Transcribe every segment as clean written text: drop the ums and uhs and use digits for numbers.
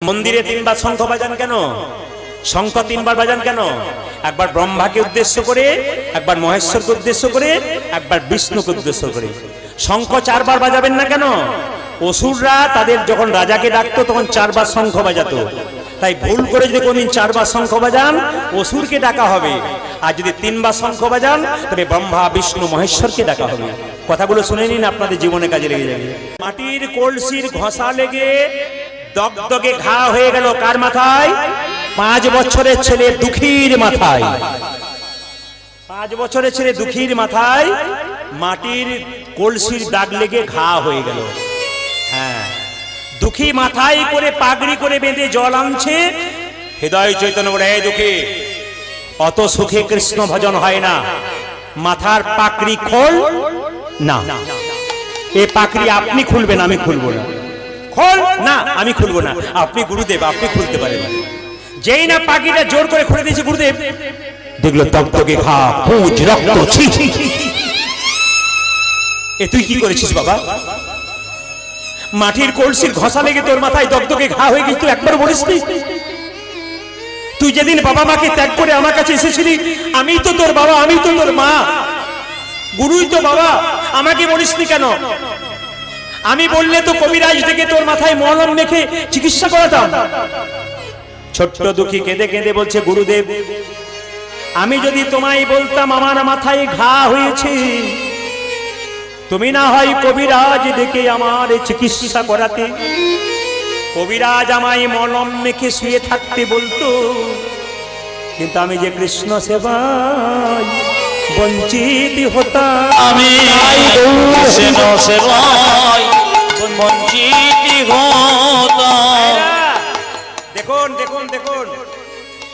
মন্দিরে তিনবার শঙ্খ বাজান কেন? শঙ্খ তিনবার বাজান কেন? একবার ব্রহ্মাকে উদ্দেশ্য করে, একবার মহেশ্বরকে উদ্দেশ্য করে, একবার বিষ্ণুকে উদ্দেশ্য করে। শঙ্খ চারবার বাজাবেন না কেন? অসুররা তাদের যখন রাজাকে ডাকতো তখন চারবার শঙ্খ বাজাতো। তাই ভুল করে যদি কোনদিন চারবার শঙ্খ বাজান অসুরকে ডাকা হবে, আর যদি তিনবার শঙ্খ বাজান তবে ব্রহ্মা বিষ্ণু মহেশ্বরকে ডাকা হবে। কথাগুলো শুনে নিন, আপনাদের জীবনে কাজে লেগে যাবে। মাটির কলসির ঘষা লেগে দগদগে ঘা হয়ে গেল কার মাথায়? 5 বছরের ছেলে দুঃখীর মাথায়। 5 বছরের ছেলে দুঃখীর মাথায় মাটির কলসির দাগ লেগে ঘা হয়ে গেল। হ্যাঁ, দুঃখী মাথায় করে পাগড়ি করে বেঁধে জল আনছে। হৃদয় চৈতন্য বলে, এই দুঃখী, অত সুখে কৃষ্ণ ভজন হয় না, মাথার পাগড়ি খোল না। এ পাগড়ি আপনি খুলবেন, আমি খুলবো না। খোল না, আমি খুলবো না। আপনি গুরুদেব, আপনি খুলতে পারেন। যেই না পাগড়িটা জোর করে খুলে দিয়েছে গুরুদেব, দেখলো দগদগে ঘা, পুঁজ, রক্ত। এ তুই কি করেছিস বাবা? মাটির কলসির ঘষা লেগে তোর মাথায় দগদগে ঘা হয়ে গেছে, তুই একবার বলিস নি? তুই যেদিন বাবা মাকে ত্যাগ করে আমার কাছে এসেছিলি, আমি তো তোর বাবা, আমি তো তোর মা, গুরুই তো বাবা, আমাকে বলিস নি কেন? আমি বললে তো কবিরাজ থেকে তোর মাথায় মলম মেখে চিকিৎসা করাতাম। ছোট্ট দুঃখী কেঁদে কেঁদে বলছে, গুরুদেব, আমি যদি তোমায় বলতাম আমার মাথায় ঘা হয়েছে, তুমি না হয় কবিরাজ ডেকে আমার চিকিৎসা করাতে। কবিরাজ আমায় মলম মেখে শুয়ে থাকতে বলতো, কিন্তু আমি যে কৃষ্ণ সেবায় বঞ্চিত হতাম। আমি কৃষ্ণ সেবায় বঞ্চিত হতাম। দেখুন দেখুন দেখুন,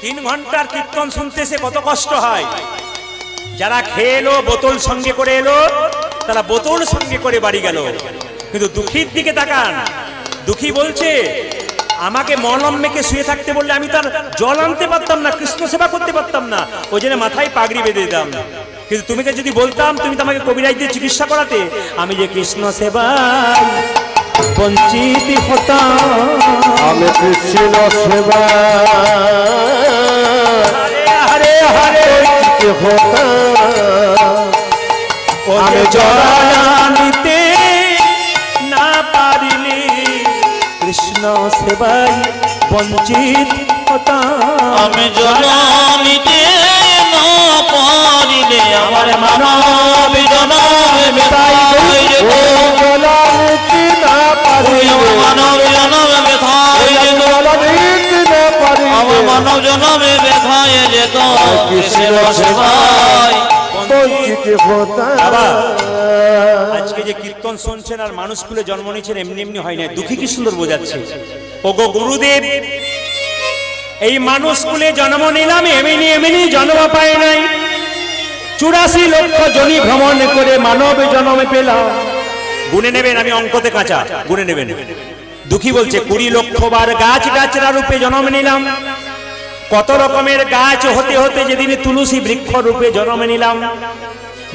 3 ঘন্টার কীর্তন শুনতে সে কত কষ্ট হয়। যারা খেয়ে এলো, বোতল সঙ্গে করে এলো, তারা বোতল সঙ্গে করে বাড়ি গেল। কিন্তু দুঃখীর দিকে তাকান, দুঃখী বলছে, আমাকে মলম মেখে শুয়ে থাকতে বললে আমি তার জল আনতে পারতাম না, কৃষ্ণ সেবা করতে পারতাম না, ওই জন্য মাথায় পাগড়ি বেঁধে দিতাম। কিন্তু তুমিকে যদি বলতাম, তুমি তো আমাকে কবিরাজ দিয়ে চিকিৎসা করাতে, আমি যে কৃষ্ণ সেবায় বঞ্চিত হতাম। আমি কৃষ্ণ সেবা হরে হরে হতাম। আমি জল আনিতে না পারিলে কৃষ্ণ সেবায় বঞ্চিত হতাম। আমি জনমিতে না পারিলে আমার মানব জনমে ব্যথায় যেত। জলানিতে না পারিলে মানব জনমে ব্যথায় যেত। জলানিতে না পারিলে আমার মানব জনমে ব্যথায় যেত। কৃষ্ণ সেবায় বঞ্চিত বাবা, হতাম। আজকে যে কীর্তন শুনছেন আর মানুষ কুলে জন্ম নিয়েছেন, এমনি এমনি হয় না। দুঃখী কি সুন্দর বোঝাচ্ছে, ওগো গুরুদেব, এই মানুষ কুলে জন্ম নিলাম, এমনি এমনি জন্ম পায় নাই। 84 লক্ষ জনি ভ্রমণ করে মানব জন্ম পেলাম। গুনে নেবেন, আমি অঙ্কতে কাঁচা, গুনে নেবেন। দুঃখী বলছে, 20 লক্ষ বার গাছ গাছরা রূপে জন্ম নিলাম। কত রকমের গাছ হতে হতে যেদিন তুলসী বৃক্ষ রূপে জন্ম নিলাম।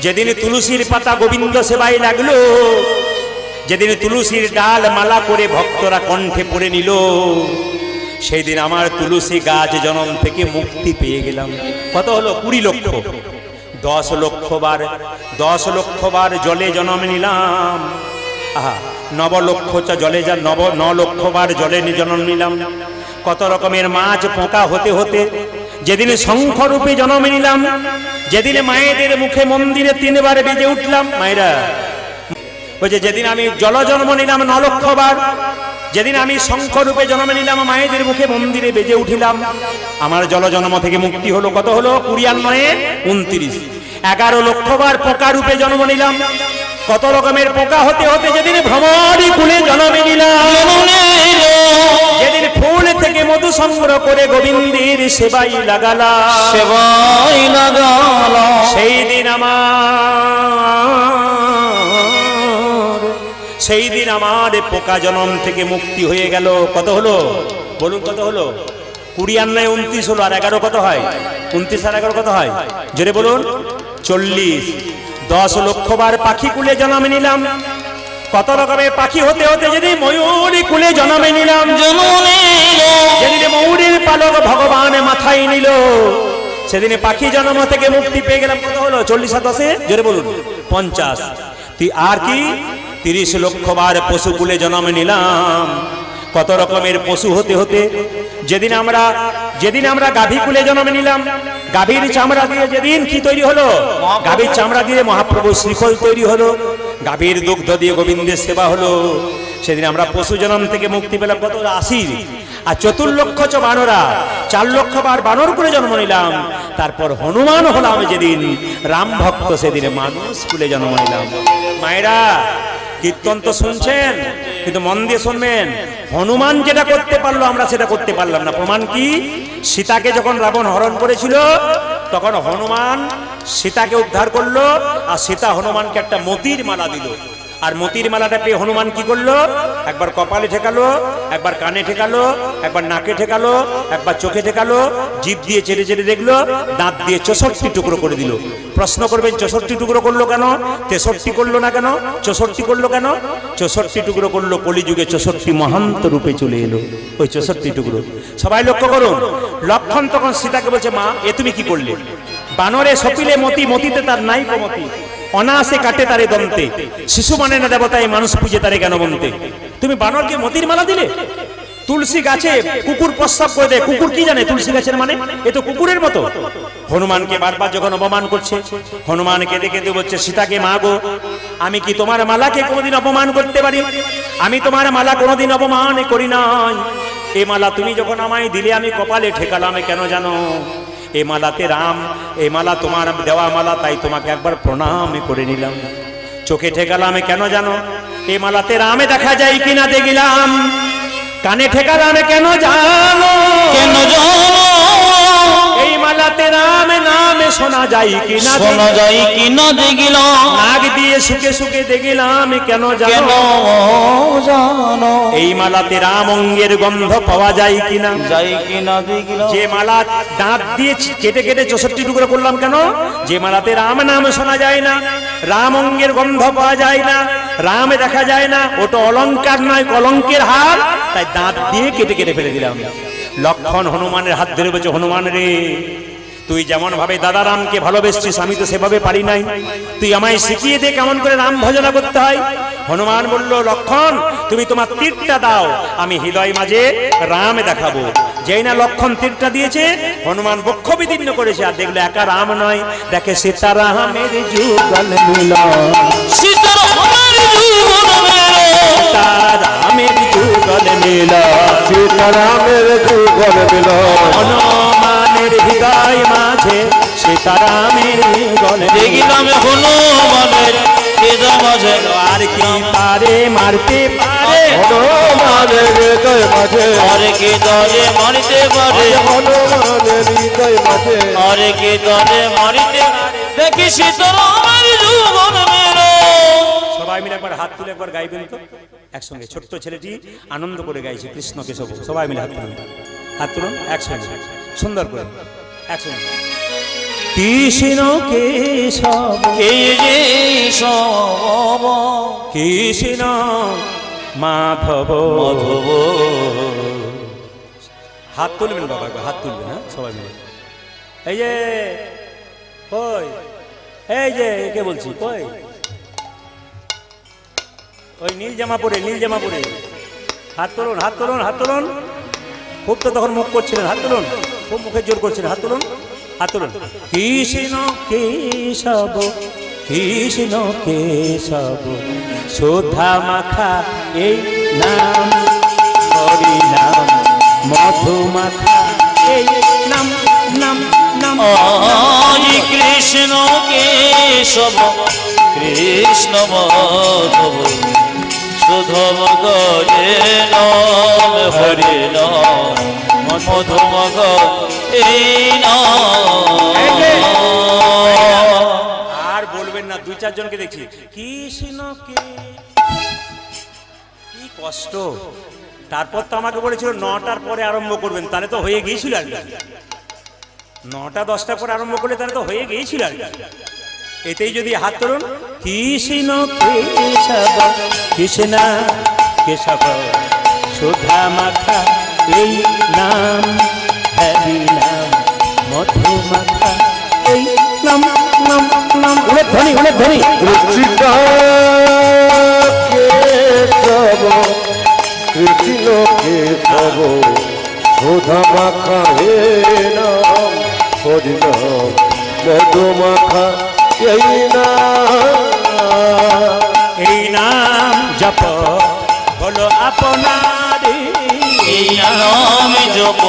যেদিন তুলসীর পাতা গোবিন্দ সেবায় লাগলো, যেদিন তুলসীর ডাল মালা করে ভক্তরা কণ্ঠে পড়ে নিল, সেই দিন আমার তুলসী গাছ জন্ম থেকে মুক্তি পেয়ে গেলাম। কত হলো? 20 লক্ষ। 10 লক্ষ বার জলে জন্ম নিলাম। আহা, 9 লক্ষ জলে, 9 লক্ষ বার জলে জন্ম নিলাম। কত রকমের মাছ পোকা হতে হতে যেদিন শঙ্খ রূপে জন্ম নিলাম। যেদিন মায়েদের মুখে মন্দিরে 3 বার বেজে উঠলাম। মায়েরা বলছে, যেদিন আমি জল জন্ম নিলাম 9 লক্ষ বার, যেদিন আমি শঙ্খ রূপে জন্ম নিলাম, মায়েদের মুখে মন্দিরে বেজে উঠিলাম, আমার জল জন্ম থেকে মুক্তি হলো। কত হলো? 29 29। 11 লক্ষ বার পোকা রূপে জন্ম নিলাম। কত রকমের পোকা হতে হতে যেদিন ভ্রমণী কুলে জন্ম নিলাম। যেদিন ফুল থেকে মধু সংগ্রহ করে গোবিন্দের সেবাই লাগালাম, সেবায় লাগালাম। সেই দিন আমার পোকা জন্ম থেকে মুক্তি হয়ে গেল। কত হলো বলুন? কত হলো? 29 29 হলো, আর 11 কত হয়? 29 আর 11 কত হয়? জোরে বলুন। 40। 10 লক্ষ বার পাখি কুলে জন্ম নিলাম। কত রকমের পাখি হতে হতে যদি ময়ূরী কুলে জন্ম নিলাম। জন্ম নিলাম। মাথায় নিল, সেদিনে পাখি জন্ম থেকে মুক্তি পেয়ে গেলাম। কত হলো? 40 আর 10 জোরে বলুন 50। আর কি 30 লক্ষ বার পশুকুলে জন্ম নিলাম। কত রকমের পশু হতে হতে যেদিন আমরা গাভী কুলে জন্ম নিলাম, গাভীর চামড়া দিয়ে যেদিন কি তৈরি হলো? গাভীর চামড়া দিয়ে মহাপ্রভু শ্রীফল তৈরি হলো, গাভীর দুগ্ধ দিয়ে গোবিন্দের সেবা হলো। সেদিন আমরা পশু জন্ম থেকে মুক্তি পেলাম। কত? 80। আর 4 লক্ষ বানরা, 4 লক্ষ বার বানর করে জন্ম নিলাম। তারপর হনুমান হলাম যেদিন, রাম ভক্ত সেদিন মানুষ কুলে জন্ম নিলাম। মায়েরা, কীর্তন তো শুনছেন, কিন্তু মন দিয়ে শুনবেন। হনুমান যেটা করতে পারলো আমরা সেটা করতে পারলাম না। প্রমাণ কি? সীতাকে যখন রাবণ হরণ করেছিল, তখন হনুমান সীতাকে উদ্ধার করলো, আর সীতা হনুমানকে একটা মতির মালা দিল। আর মতির মালাটা পেয়ে হনুমান কি করলো? একবার কপালে ঠেকালো, একবার কানে ঠেকালো, একবার নাকে ঠেকালো, একবার চোখে ঠেকালো, জিভ দিয়ে চেটে চেটে দেখলো, দাঁত দিয়ে 64 টুকরো করে দিল। প্রশ্ন করবেন 64 টুকরো করলো কেন? 63 করলো না কেন? 64 করলো কেন? 64 টুকরো করলো, কলিযুগে 64 মহান্ত রূপে চলে এলো ওই 64 টুকরো। সবাই লক্ষ্য করুন। লক্ষণ তখন সীতাকে বলছে, মা এ তুমি কি করলে? বানরে সপিলে মতি, মতিতে তার নাই মতি, অনায়াসে কাটে তারে দন্তে, শিশু মানে না দেবতায় মানুষ পূজে তারে কেন বনতে। তুমি বানরকে মতির মালা দিলে? তুলসী গাছে কুকুর প্রস্রাব করে দেয়, কুকুর কি জানে তুলসী গাছের মানে? এ তো কুকুরের মতো। হনুমানকে বারবার যখন অপমান করছে, হনুমান কেঁদে কেঁদে বলছে, সীতাকে, মা গো, আমি কি তোমার মালাকে কোনোদিন অপমান করতে পারি? আমি তোমার মালা কোনোদিন অপমান করি নাই। এ মালা তুমি যখন আমায় দিলে, আমি কপালে ঠেকালাম কেন জানো? এ মালাতে রাম, এ মালা তোমার দেওয়া মালা, তাই তোমাকে একবার প্রণাম করে নিলাম। চোখে ঠেকালাম কেন জানো? এ মালাতে রামে দেখা যায় কিনা দেখিলাম। কানে ঠেকালাম কেন জানো? কেন জানো? এই মালাতে রাম নামে শোনা যায় কিনা, শোনা যায় কিনা দেখিলাম। নাক দিয়ে শুকে শুকে দেখিলাম কেন কেন জানো? জানো? এই মালাতে রাম অঙ্গের গন্ধ পাওয়া যায় কিনা, যাই কিনা দেখিলাম। যে মালা দাঁত দিয়ে কেটে কেটে 64 টুকরো করলাম কেন? যে মালাতে রাম নাম শোনা যায় না, রাম অঙ্গের গন্ধ পাওয়া যায় না, রামে দেখা যায় না, ওটা অলংকার নয়, কলঙ্কের হার, তাই দাঁত দিয়ে কেটে কেটে ফেলে দিলাম। লক্ষণ হনুমানের হাত ধরে বলছে, হনুমান রে, তুই যেমন ভাবে দাদা রামকে ভালোবেসছিস, আমি তো সেভাবে পারি নাই, তুই আমায় শিখিয়ে দে কেমন করে রাম ভজনা করতে হয়। হনুমান বলল, লক্ষণ তুমি তোমার তীরটা দাও, আমি হৃদয় মাঝে রাম দেখাবো। যেই না লক্ষণ তীরটা দিয়েছে, হনুমান বক্ষ বিদীর্ণ করেছে, আর দেখলো একা রাম নয়, দেখে সীতারামের যুগল মিলন, সীতারামের যুগল মিলন, সীতারামের যুগল মিলন, সীতারামের যুগল মিলন, হনুমানের হৃদয় মাঝে সীতারামের যুগল দেখিলাম হনুমানের হৃদয় মাঝে। আর কি পারে মারতে পারে, হনুমানের হৃদয় মাঝে, আরে কে দলে মারিতে পারে, হনুমানের হৃদয় মাঝে, আরে কে দলে মারিতে, দেখি সীতারামের যুগল মিলন। সবাই মিলে একবার হাত তুলে একবার গাইবেন তো একসঙ্গে। ছোট্ট ছেলেটি আনন্দ করে গাইছে কৃষ্ণ কেশব। সবাই মিলে হাত তুলুন, হাত তুলুন একসঙ্গে, সুন্দর করে একসঙ্গে। কৃষ্ণ কেশব কে যে সব কৃষ্ণ মাধব, মাধব, হাত তুলবেন বাবা, একবার হাত তুলবেন, হ্যাঁ সবাই মিলে। এই যে কই, এই যে কে বলছি কই, ওই নীল জামা পরে, নীল জামা পরে, হাত তুলুন, হাত তুলুন, হাত তুলুন। খুব তো তখন মুখ করছিলেন, হাত তুলুন, খুব মুখে জোর করছিলেন, হাত তুলুন, হাত তুলুন। কৃষ্ণ কেশব কৃষ্ণ কেশব সুধা মাখা এই নাম, হরি নাম মধু মাখা এই নাম, নাম নাম। আই কৃষ্ণ কেশব কৃষ্ণ মাধব, সুধম গরে নাম, হরে নাম মধুম এই নাম। আর বলবেন না, 2-4 জনকে দেখছি কৃষ্ণকে, কি কষ্ট। তারপর তো আমাকে বলেছিল 9টার পরে আরম্ভ করবেন, তাহলে তো হয়ে গিয়েছিল আর কি। 9টা-10টার পরে আরম্ভ করলে তাহলে তো হয়ে গিয়েছিল আর কি। এতেই যদি হাত তুলুন, কৃষ্ণ কেশব কৃষ্ণ কেশব সুধা মাখা এই নাম, হরি নাম মধু মাখা এই নাম নাম নাম অনেক ধ্বনি অনেক ধ্বনি কৃষ্ণা কৃষ্ণকে তব সুধা মাখা হে নাম হরি নাম মধু মাখা এই নাম জপ হলো আপনারি এই নাম জপ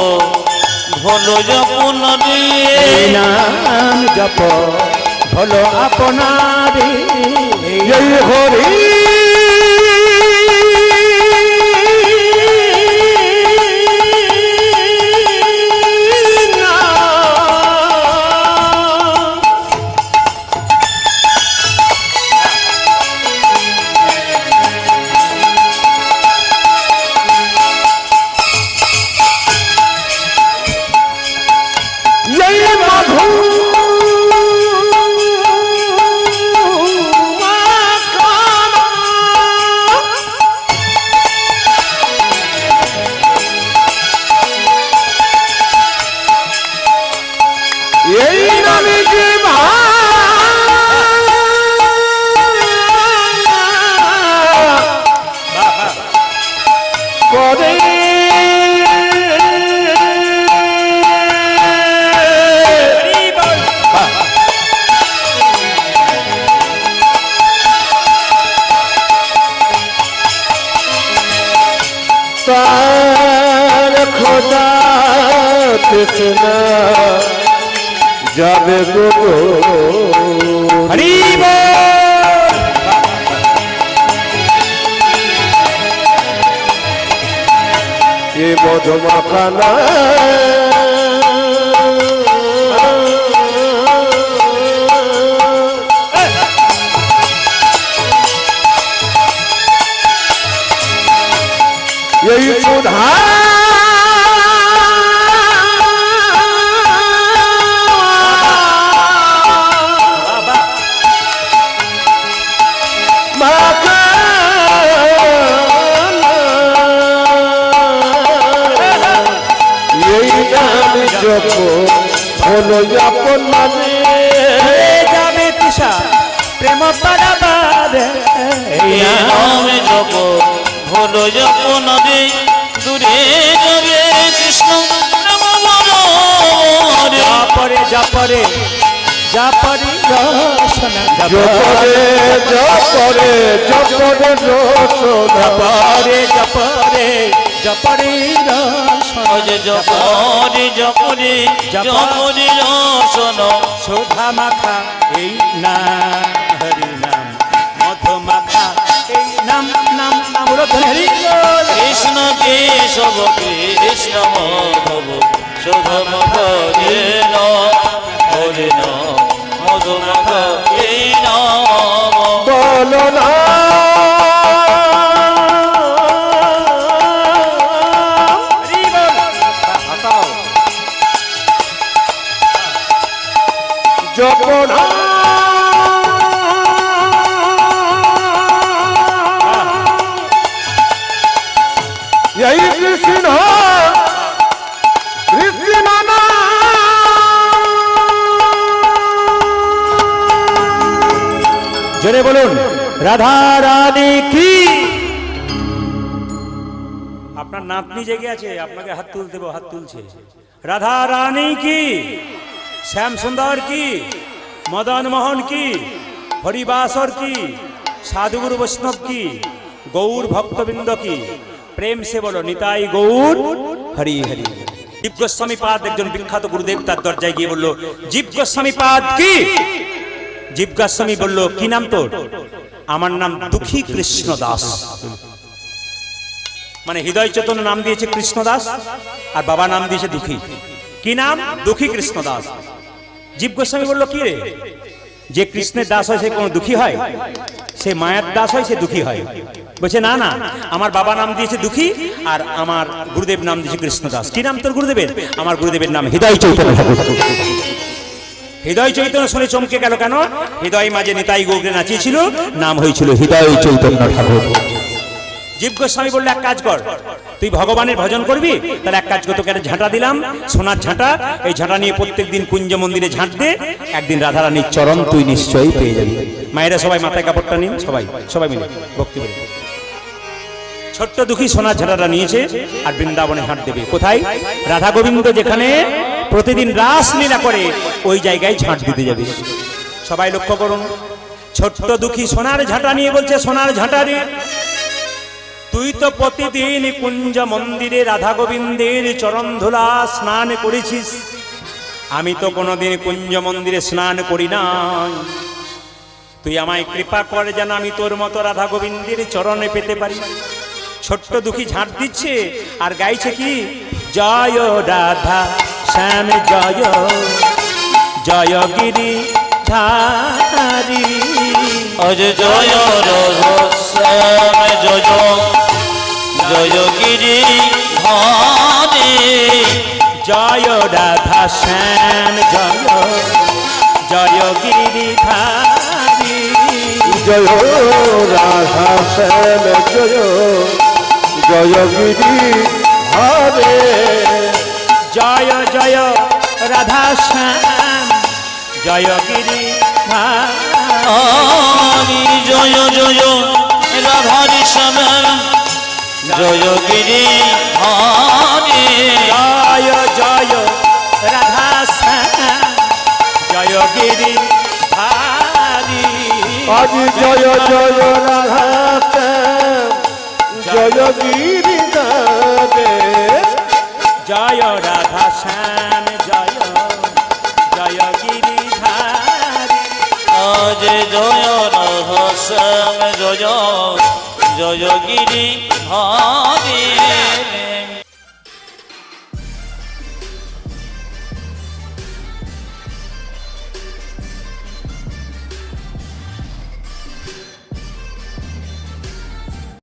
হলো যপন রে এই নাম জপ হলো আপনারি এই হরি কৃষ্ণা যাবে গো হরি এ মধুমাখানা এই সুধা হলো আপন মানে যাবে তৃষা প্রেম পারাবারে এই নাম জপ হলো যপন রে দূরে যাবে কৃষ্ণ নাম বলো রে জাপরে জাপরে জাপরি রসনা জপরে জপরে জপরে রসনা জাপরে জাপরে জাপরি রসনা অজে জপরে জপরে জপরে রসন সুধা মাখা এই নাম হরি নাম মধু মাখা এই নাম নাম নাম হরি কৃষ্ণ কেশব কৃষ্ণ মাধব শোভম হরে হরে মধুমখ এই নাম বলো না জপনা এই কৃষ্ণ কৃষ্ণ না জোরে বলুন রাধা রানী কি আপনার নাতনি জেগে আছে আপনাকে হাত তুলতে দেবো হাত তুলছে রাধা রানী কি শ্যাম সুন্দর কি মদন মোহন কি হরিবাসর কি সাধুগুরু বৈষ্ণব কি গৌর ভক্তবৃন্দ কি প্রেম সে বলো নিতাই গৌর হরি হরি জীব গোস্বামী পাদ একজন বিখ্যাত গুরুদেব তার দরজায় গিয়ে বলল জীব গোস্বামী পাদ কি জীব গোস্বামী বলল কি নাম তোর আমার নাম দুঃখী কৃষ্ণ দাস মানে হৃদয় চেতন নাম দিয়েছে কৃষ্ণ দাস আর বাবা নাম দিয়েছে দুঃখী কি নাম দুঃখী কৃষ্ণ দাস জীব গোস্বামী বলল কি রে যে কৃষ্ণের দাস হয় সে কোনো দুঃখী হয় সে মায়ের দাস হয় সে দুঃখী হয় বলছে না না আমার বাবা নাম দিয়েছে দুঃখী আর আমার গুরুদেব নাম দিয়েছে কৃষ্ণ দাস কি নাম তোর গুরুদেবের আমার গুরুদেবের নাম হৃদয় চৈতন্য ঠাকুর হৃদয় চৈতন্য শুনে চমকে গেল কেন হৃদয় মাঝে নিতাই গৌরে নাচিয়েছিল নাম হয়েছিল হৃদয় চৈতন্য ঠাকুর জীব গোস্বামী বললো এক কাজ কর তুই ভগবানের ভজন করবি, তাহলে এক কাজ কর, তোকে একটা ঝাঁটা দিলাম, সোনার ঝাঁটা। এই ঝাঁটা নিয়ে প্রত্যেকদিন কুঞ্জ মন্দিরে ঝাঁট দে, একদিন রাধারানীর চরণ তুই নিশ্চয়ই পেয়ে যাবি। মায়েরা সবাই মাথায় কাপড়টা নিন, সবাই সবাই মিলে ভক্তি করে। ছোট্ট দুঃখী সোনার ঝাঁটাটা নিয়েছে আর বৃন্দাবনে ঝাঁট দেবে। কোথায়? রাধা গোবিন্দ যেখানে প্রতিদিন রাসলীলা করে ওই জায়গায় ঝাঁট দিতে যাবে। সবাই লক্ষ্য করুন, ছোট্ট দুঃখী সোনার ঝাঁটা নিয়ে বলছে, সোনার ঝাঁটা রে, তুই তো প্রতিদিন কুঞ্জ মন্দিরে রাধা গোবিন্দের চরণ ধুলা স্নান করেছিস, আমি তো কোনোদিন কুঞ্জ মন্দিরে স্নান করি নাই। তুই আমায় কৃপা করে যেন আমি তোর মতো রাধা গোবিন্দের চরণে পেতে পারি। ছোট্ট দুঃখী ঝাঁট দিচ্ছে আর গাইছে কি, জয় রাধা শ্যাম জয়, জয় গিরি ধারি, অজ জয় রঘুশ্যাম জয়, জয় গিরি ধারি, জয় রাধা শ্যাম জয়, জয় গিরি ধারি, জয় রাধা শ্যাম জয়, জয় গিরি হরে। জয় জয় রাধা শ্যাম, জয় গিরি ধারি, জয় জয় রাধারি শ্যাম, জয় গিরি ধারি, জয় জয় রাধা শ্যাম, জয় গিরি ধারি, আজ জয় জয় রাধা শ্যাম, জয় গিরি হরে। জয় রাধা শ্যাম জয়, জয় গিরি ধারি, আজ জয় রঘুশ্যাম জয়, জয় গিরি ধারি।